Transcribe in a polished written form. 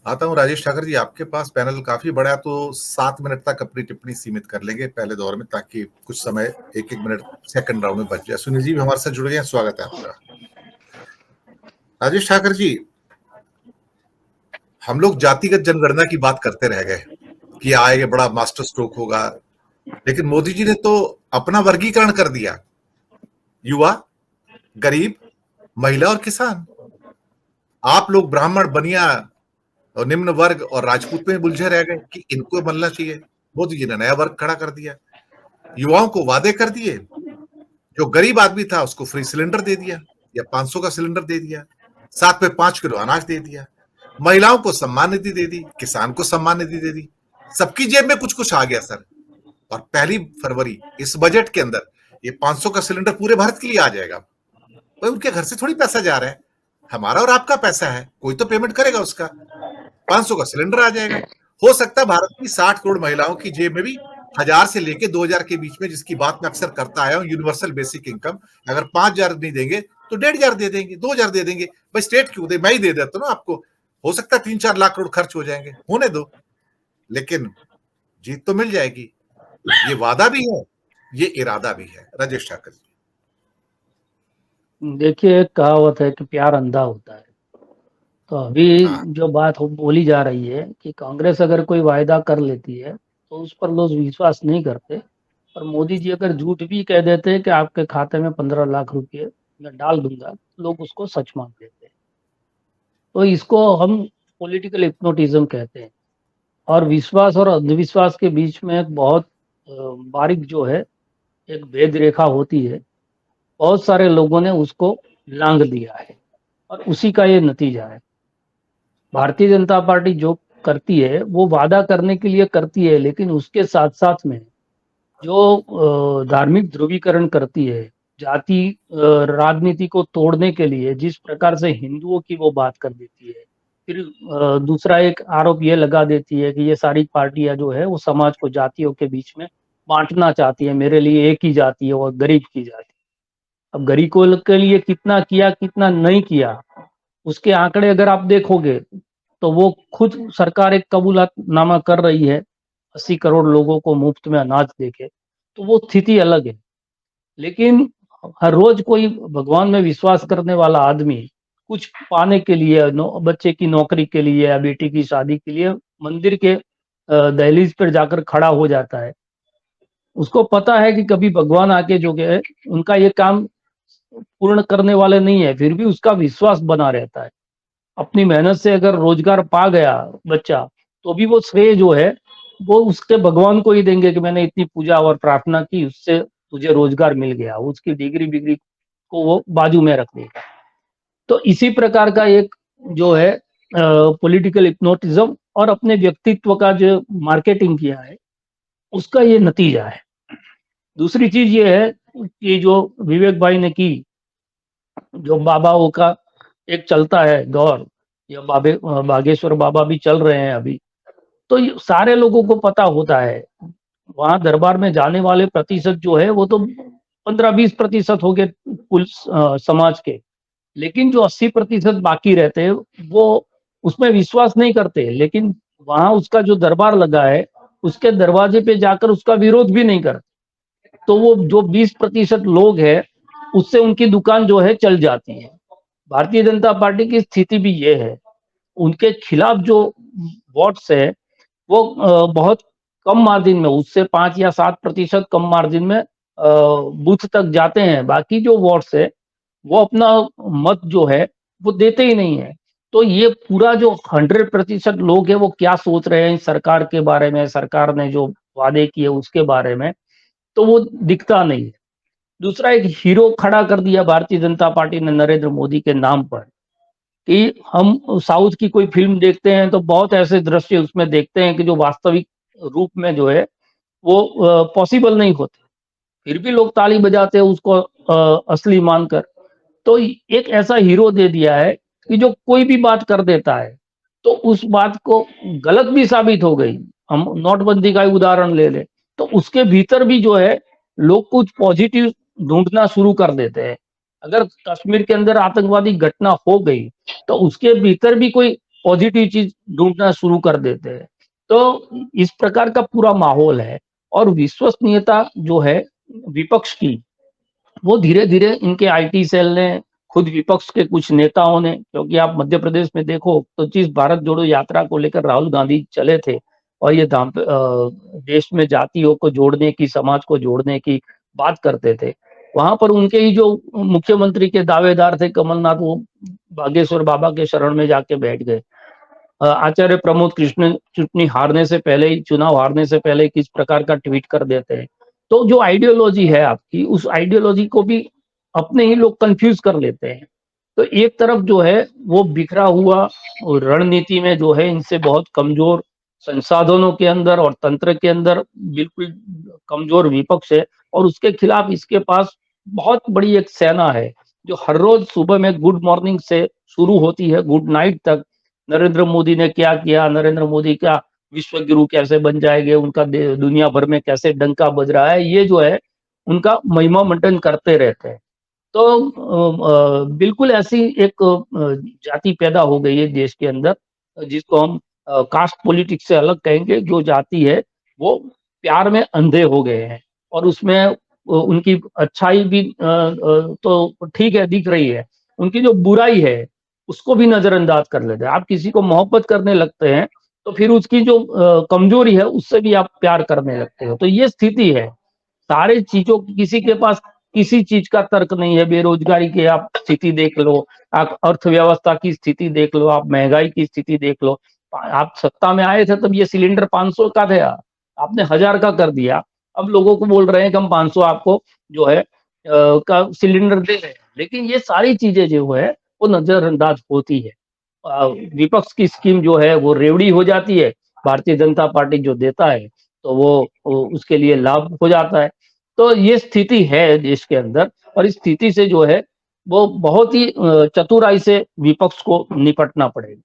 आता हूँ राजेश ठाकर जी, आपके पास पैनल काफी बड़ा है, तो 7 मिनट तक अपनी टिप्पणी सीमित कर लेंगे पहले दौर में, ताकि कुछ समय एक एक मिनट सेकंड राउंड में बच जाए। सुनील जी भी हमारे साथ जुड़ गए हैं, स्वागत है आपका। राजेश ठाकर जी, हम लोग जातिगत जनगणना की बात करते रह गए कि आएगा बड़ा मास्टर स्ट्रोक होगा, लेकिन मोदी जी ने तो अपना वर्गीकरण कर दिया। युवा, गरीब, महिला और किसान। आप लोग ब्राह्मण, बनिया और निम्न वर्ग और राजपूत में उलझे रह गए कि इनको बनना चाहिए। मोदी जी ने नया वर्ग खड़ा कर दिया। युवाओं को वादे कर दिए, जो गरीब आदमी था उसको फ्री सिलेंडर दे दिया या 500 का सिलेंडर दे दिया, साथ में 5 किलो अनाज दे दिया। महिलाओं को सम्मान निधि दे दी, किसान को सम्मान निधि दे दी। सबकी जेब में कुछ कुछ आ गया सर। और 1 फरवरी इस बजट के अंदर ये 500 का सिलेंडर पूरे भारत के लिए आ जाएगा। भाई उनके घर से थोड़ी पैसा जा रहा है, हमारा और आपका पैसा है, कोई तो पेमेंट करेगा उसका। 500 का सिलेंडर आ जाएगा। हो सकता है भारत की 60 करोड़ महिलाओं की जेब में भी 1000 से लेके 2000 के बीच में, जिसकी बात मैं अक्सर करता आया हूं, यूनिवर्सल बेसिक इनकम, अगर 5000 नहीं देंगे तो 1500 दे देंगे, 2000 दे देंगे। भाई स्टेट क्यों दे, मैं ही दे देता हूं ना आपको। हो सकता है 3-4 लाख करोड़ खर्च हो जाएंगे, होने दो, लेकिन जीत तो मिल जाएगी। ये वादा भी है, ये इरादा भी है। राजेश ठाकर जी। देखिए, एक कहावत है कि प्यार अंधा होता है। तो अभी हाँ, जो बात बोली जा रही है कि कांग्रेस अगर कोई वायदा कर लेती है तो उस पर लोग विश्वास नहीं करते, और मोदी जी अगर झूठ भी कह देते हैं कि आपके खाते में 15 लाख रुपए मैं डाल दूंगा, लोग उसको सच मान लेते हैं। तो इसको हम पॉलिटिकल हिप्नोटिज्म कहते हैं। और विश्वास और अंधविश्वास के बीच में एक बहुत बारीक जो है एक भेद रेखा होती है। बहुत सारे लोगों ने उसको लांघ दिया है और उसी का ये नतीजा है। भारतीय जनता पार्टी जो करती है वो वादा करने के लिए करती है, लेकिन उसके साथ साथ में जो धार्मिक ध्रुवीकरण करती है, जाति राजनीति को तोड़ने के लिए जिस प्रकार से हिंदुओं की वो बात कर देती है, फिर दूसरा एक आरोप ये लगा देती है कि ये सारी पार्टियां जो है वो समाज को जातियों के बीच में बांटना चाहती है, मेरे लिए एक ही जाति है और गरीब की जाति। अब गरीबों के लिए कितना किया कितना नहीं किया, उसके आंकड़े अगर आप देखोगे तो वो खुद सरकार एक कबूलातनामा कर रही है 80 करोड़ लोगों को मुफ्त में अनाज देके, तो वो स्थिति अलग है। लेकिन हर रोज कोई भगवान में विश्वास करने वाला आदमी कुछ पाने के लिए, बच्चे की नौकरी के लिए या बेटी की शादी के लिए मंदिर के दहलीज पर जाकर खड़ा हो जाता है। उसको पता है कि कभी भगवान आके जो है उनका ये काम पूर्ण करने वाले नहीं है, फिर भी उसका विश्वास बना रहता है। अपनी मेहनत से अगर रोजगार पा गया बच्चा, तो भी वो श्रेय जो है वो उसके भगवान को ही देंगे कि मैंने इतनी पूजा और प्रार्थना की, उससे तुझे रोजगार मिल गया। उसकी डिग्री बिग्री को वो बाजू में रख देगा। तो इसी प्रकार का एक जो है पॉलिटिकल हिप्नोटिज्म और अपने व्यक्तित्व का जो मार्केटिंग किया है, उसका ये नतीजा है। दूसरी चीज ये है कि जो विवेक भाई ने की, जो बाबाओं का एक चलता है दौर, या बागेश्वर बाबा भी चल रहे हैं अभी, तो सारे लोगों को पता होता है वहां दरबार में जाने वाले प्रतिशत जो है वो तो 15-20% हो गए कुल समाज के। लेकिन जो 80% बाकी रहते हैं वो उसमें विश्वास नहीं करते, लेकिन वहां उसका जो दरबार लगा है उसके दरवाजे पे जाकर उसका विरोध भी नहीं करते। तो वो जो 20% लोग हैं उससे उनकी दुकान जो है चल जाती है। भारतीय जनता पार्टी की स्थिति भी ये है। उनके खिलाफ जो वोट्स है वो बहुत कम मार्जिन में, उससे 5 या 7% कम मार्जिन में बूथ तक जाते हैं। बाकी जो वोट्स है वो अपना मत जो है वो देते ही नहीं है। तो ये पूरा जो 100% लोग है वो क्या सोच रहे हैं सरकार के बारे में, सरकार ने जो वादे किए उसके बारे में, तो वो दिखता नहीं है। दूसरा, एक हीरो खड़ा कर दिया भारतीय जनता पार्टी ने नरेंद्र मोदी के नाम पर, कि हम साउथ की कोई फिल्म देखते हैं तो बहुत ऐसे दृश्य उसमें देखते हैं कि जो वास्तविक रूप में जो है वो पॉसिबल नहीं होते, फिर भी लोग ताली बजाते हैं उसको असली मानकर। तो एक ऐसा हीरो दे दिया है कि जो कोई भी बात कर देता है तो उस बात को गलत भी साबित हो गई। हम नोटबंदी का उदाहरण ले ले, तो उसके भीतर भी जो है लोग कुछ पॉजिटिव ढूंढना शुरू कर देते हैं। अगर कश्मीर के अंदर आतंकवादी घटना हो गई तो उसके भीतर भी कोई पॉजिटिव चीज ढूंढना शुरू कर देते हैं। तो इस प्रकार का पूरा माहौल है। और विश्वसनीयता जो है विपक्ष की, वो धीरे-धीरे इनके आईटी सेल ने, खुद विपक्ष के कुछ नेताओं ने, क्योंकि आप मध्य प्रदेश में देखो तो जिस भारत जोड़ो यात्रा को लेकर राहुल गांधी चले थे और ये देश में जातियों को जोड़ने की, समाज को जोड़ने की बात करते थे, वहां पर उनके ही जो मुख्यमंत्री के दावेदार थे कमलनाथ, वो बागेश्वर बाबा के शरण में जाके बैठ गए। आचार्य प्रमोद कृष्ण चुनाव हारने से पहले किस प्रकार का ट्वीट कर देते हैं। तो जो आइडियोलॉजी है आपकी, उस आइडियोलॉजी को भी अपने ही लोग कंफ्यूज कर लेते हैं। तो एक तरफ जो है वो बिखरा हुआ रणनीति में जो है इनसे बहुत कमजोर, संसाधनों के अंदर और तंत्र के अंदर बिल्कुल कमजोर विपक्ष है, और उसके खिलाफ इसके पास बहुत बड़ी एक सेना है जो हर रोज सुबह में गुड मॉर्निंग से शुरू होती है गुड नाइट तक। नरेंद्र मोदी ने क्या किया, नरेंद्र मोदी का विश्व गुरु कैसे बन जाएंगे, उनका दुनिया भर में कैसे डंका बज रहा है, ये जो है उनका महिमा मंडन करते रहते हैं। तो बिल्कुल ऐसी एक जाति पैदा हो गई है देश के अंदर, जिसको हम कास्ट पॉलिटिक्स से अलग कहेंगे। जो जाति है वो प्यार में अंधे हो गए हैं, और उसमें उनकी अच्छाई भी तो ठीक है दिख रही है, उनकी जो बुराई है उसको भी नजरअंदाज कर लेते हैं। आप किसी को मोहब्बत करने लगते हैं तो फिर उसकी जो कमजोरी है उससे भी आप प्यार करने लगते हो। तो ये स्थिति है सारे चीजों की, किसी के पास किसी चीज का तर्क नहीं है। बेरोजगारी की आप स्थिति देख लो, आप अर्थव्यवस्था की स्थिति देख लो, आप महंगाई की स्थिति देख लो। आप सत्ता में आए थे तब ये सिलेंडर 500 का था, आपने 1000 का कर दिया। अब लोगों को बोल रहे हैं कि हम 500 आपको जो है का सिलेंडर दे रहे हैं। लेकिन ये सारी चीजें जो है वो नजरअंदाज होती है। विपक्ष की स्कीम जो है वो रेवड़ी हो जाती है, भारतीय जनता पार्टी जो देता है तो वो उसके लिए लाभ हो जाता है। तो ये स्थिति है देश के अंदर, और इस स्थिति से जो है वो बहुत ही चतुराई से विपक्ष को निपटना पड़ेगा।